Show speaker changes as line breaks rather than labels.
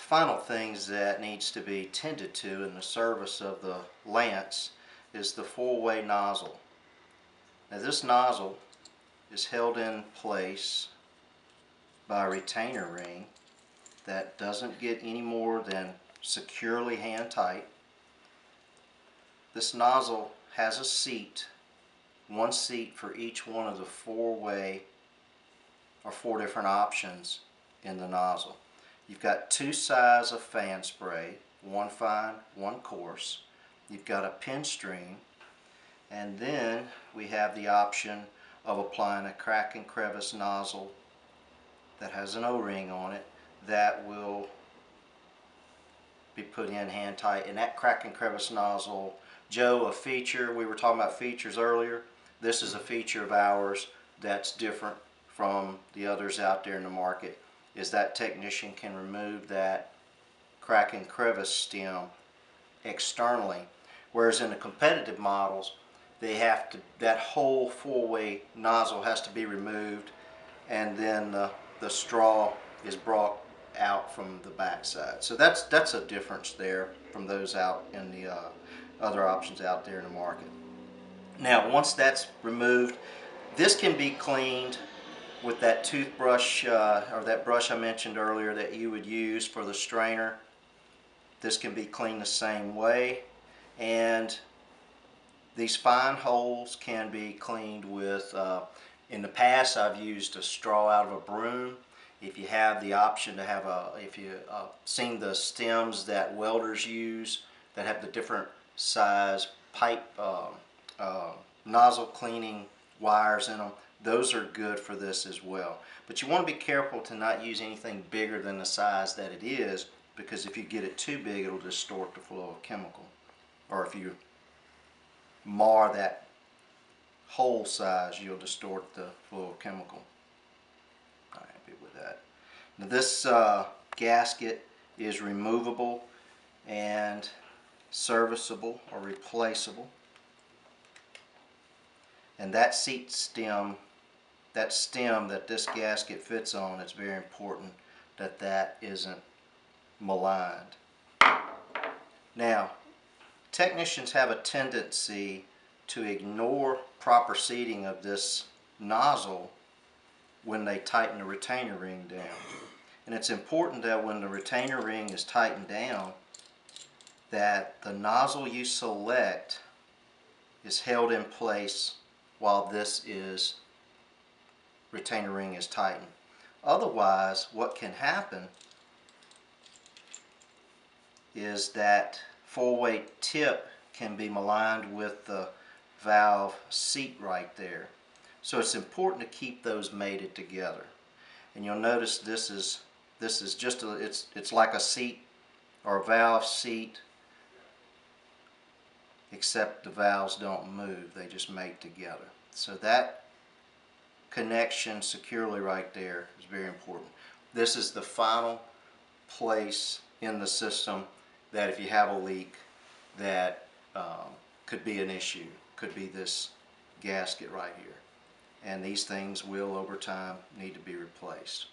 final things that needs to be tended to in the service of the lance is the four-way nozzle. Now this nozzle is held in place by a retainer ring that doesn't get any more than securely hand tight. This nozzle has a seat, one seat for each one of the four-way or four different options in the nozzle. You've got two sizes of fan spray, one fine, one coarse. You've got a pin stream, and then we have the option of applying a crack and crevice nozzle that has an O-ring on it that will be put in hand tight. And that crack and crevice nozzle, Joe, a feature, we were talking about features earlier. This is a feature of ours that's different from the others out there in the market, is that technician can remove that crack and crevice stem externally, whereas in the competitive models they have to, that whole four-way nozzle has to be removed, and then the straw is brought out from the back side. So that's a difference there from those out in the other options out there in the market. Now once that's removed, this can be cleaned with that toothbrush or that brush I mentioned earlier that you would use for the strainer. This can be cleaned the same way, and these fine holes can be cleaned with, in the past I've used a straw out of a broom. If you have the option to have if you seen the stems that welders use that have the different size pipe nozzle cleaning wires in them, those are good for this as well. But you want to be careful to not use anything bigger than the size that it is, because if you get it too big, it'll distort the flow of chemical. Or if you mar that hole size, you'll distort the flow of chemical. Not happy with that. Now this gasket is removable and serviceable or replaceable. And that seat stem, that stem that this gasket fits on, it's very important that that isn't maligned. Now, technicians have a tendency to ignore proper seating of this nozzle when they tighten the retainer ring down. And it's important that when the retainer ring is tightened down, that the nozzle you select is held in place while this retainer ring is tightened. Otherwise, what can happen is that four-way tip can be maligned with the valve seat right there. So it's important to keep those mated together. And you'll notice this is just it's like a seat or a valve seat, except the valves don't move, they just mate together. So that connection securely right there is very important. This is the final place in the system that if you have a leak that could be an issue, could be this gasket right here. And these things will over time need to be replaced.